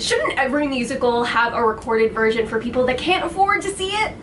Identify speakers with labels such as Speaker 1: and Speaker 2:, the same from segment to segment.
Speaker 1: Shouldn't every musical have a recorded version for people that can't afford to see it?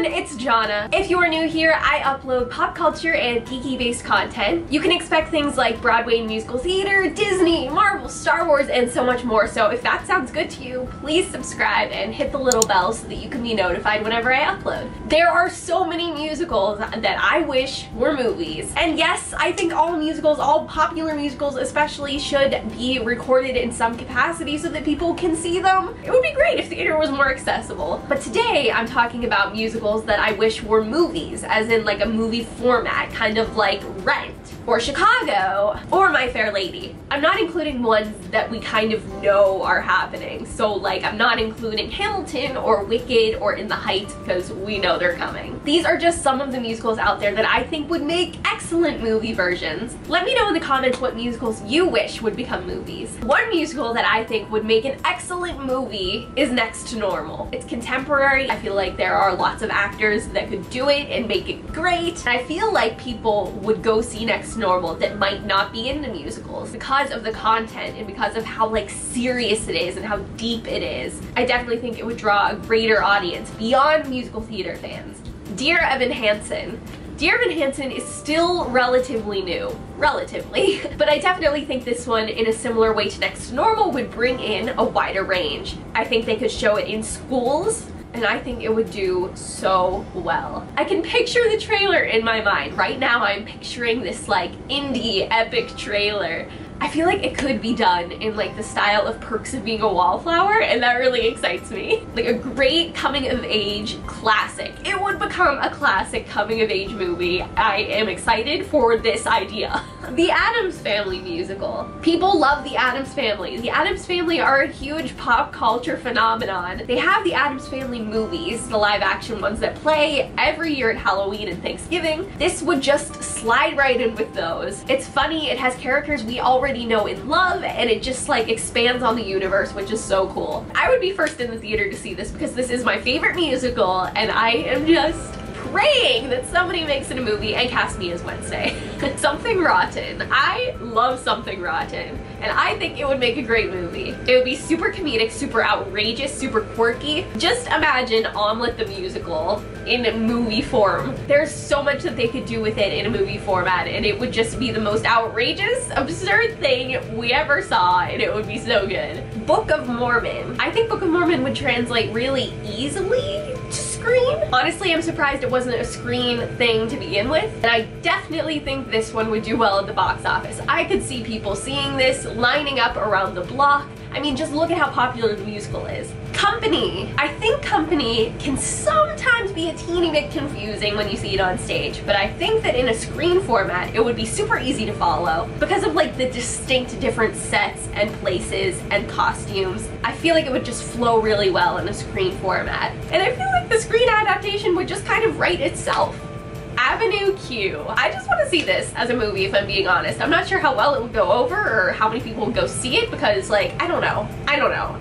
Speaker 1: It's Jona. If you are new here, I upload pop culture and geeky based content. You can expect things like Broadway musical theater, Disney, Marvel, Star Wars, and so much more. So if that sounds good to you, please subscribe and hit the little bell so that you can be notified whenever I upload. There are so many musicals that I wish were movies. And yes, I think all musicals, all popular musicals especially, should be recorded in some capacity so that people can see them. It would be great if theater was more accessible. But today I'm talking about musicals that I wish were movies, as in like a movie format, kind of like Rent, or Chicago, or My Fair Lady. I'm not including ones that we kind of know are happening, so like I'm not including Hamilton or Wicked or In the Heights because we know they're coming. These are just some of the musicals out there that I think would make excellent movie versions. Let me know in the comments what musicals you wish would become movies. One musical that I think would make an excellent movie is Next to Normal. It's contemporary. I feel like there are lots of actors that could do it and make it great. And I feel like people would go see Next to Normal that might not be into musicals because of the content and because of how like serious it is and how deep it is. I definitely think it would draw a greater audience beyond musical theater fans. Dear Evan Hansen. Dear Evan Hansen is still relatively new. Relatively. But I definitely think this one, in a similar way to Next to Normal, would bring in a wider range. I think they could show it in schools, and I think it would do so well. I can picture the trailer in my mind. Right now I'm picturing this like indie epic trailer. I feel like it could be done in like the style of Perks of Being a Wallflower, and that really excites me. Like a great coming of age classic. It would become a classic coming of age movie. I am excited for this idea. The Addams Family musical. People love the Addams Family. The Addams Family are a huge pop culture phenomenon. They have the Addams Family movies, the live action ones that play every year at Halloween and Thanksgiving. This would just slide right in with those. It's funny, it has characters we already know and love, and it just like expands on the universe, which is so cool. I would be first in the theater to see this because this is my favorite musical, and I am just praying that somebody makes it a movie and cast me as Wednesday. Something Rotten. I love Something Rotten, and I think it would make a great movie. It would be super comedic, super outrageous, super quirky. Just imagine Omelette the Musical in movie form. There's so much that they could do with it in a movie format, and it would just be the most outrageous, absurd thing we ever saw, and it would be so good. Book of Mormon. I think Book of Mormon would translate really easily to screen. Honestly, I'm surprised it wasn't a screen thing to begin with, and I definitely think this one would do well at the box office. I could see people seeing this, lining up around the block. I mean, just look at how popular the musical is. Company. I think Company can sometimes be a teeny bit confusing when you see it on stage, but I think that in a screen format it would be super easy to follow because of like the distinct different sets and places and costumes. I feel like it would just flow really well in a screen format. And I feel like the screen adaptation would just kind of write itself. Avenue Q. I just want to see this as a movie, if I'm being honest. I'm not sure how well it would go over or how many people would go see it because, like, I don't know.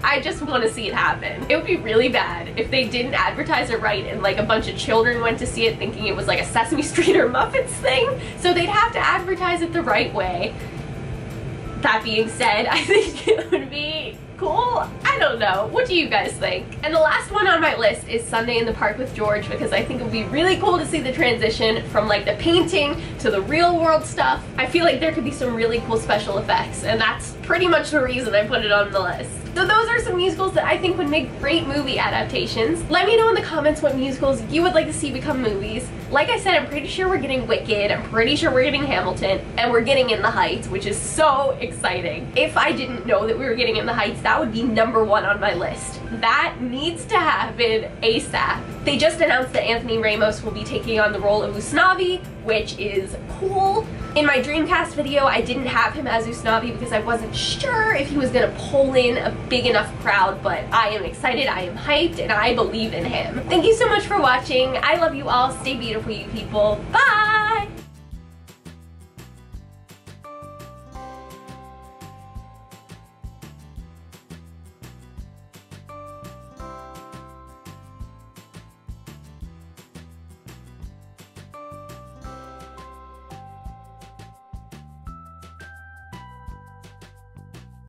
Speaker 1: I just want to see it happen. It would be really bad if they didn't advertise it right and like a bunch of children went to see it thinking it was like a Sesame Street or Muppets thing. So they'd have to advertise it the right way. That being said, I think it would be cool. I don't know. What do you guys think? And the last one on my list is Sunday in the Park with George, because I think it would be really cool to see the transition from like the painting to the real world stuff. I feel like there could be some really cool special effects, and that's pretty much the reason I put it on the list. So those are some musicals that I think would make great movie adaptations. Let me know in the comments what musicals you would like to see become movies. Like I said, I'm pretty sure we're getting Wicked, I'm pretty sure we're getting Hamilton, and we're getting In the Heights, which is so exciting. If I didn't know that we were getting In the Heights, that would be #1 on my list. That needs to happen ASAP. They just announced that Anthony Ramos will be taking on the role of Usnavi, which is cool. In my Dreamcast video, I didn't have him as Usnavi because I wasn't sure if he was gonna pull in a big enough crowd, but I am excited, I am hyped, and I believe in him. Thank you so much for watching. I love you all. Stay beautiful, you people. Bye!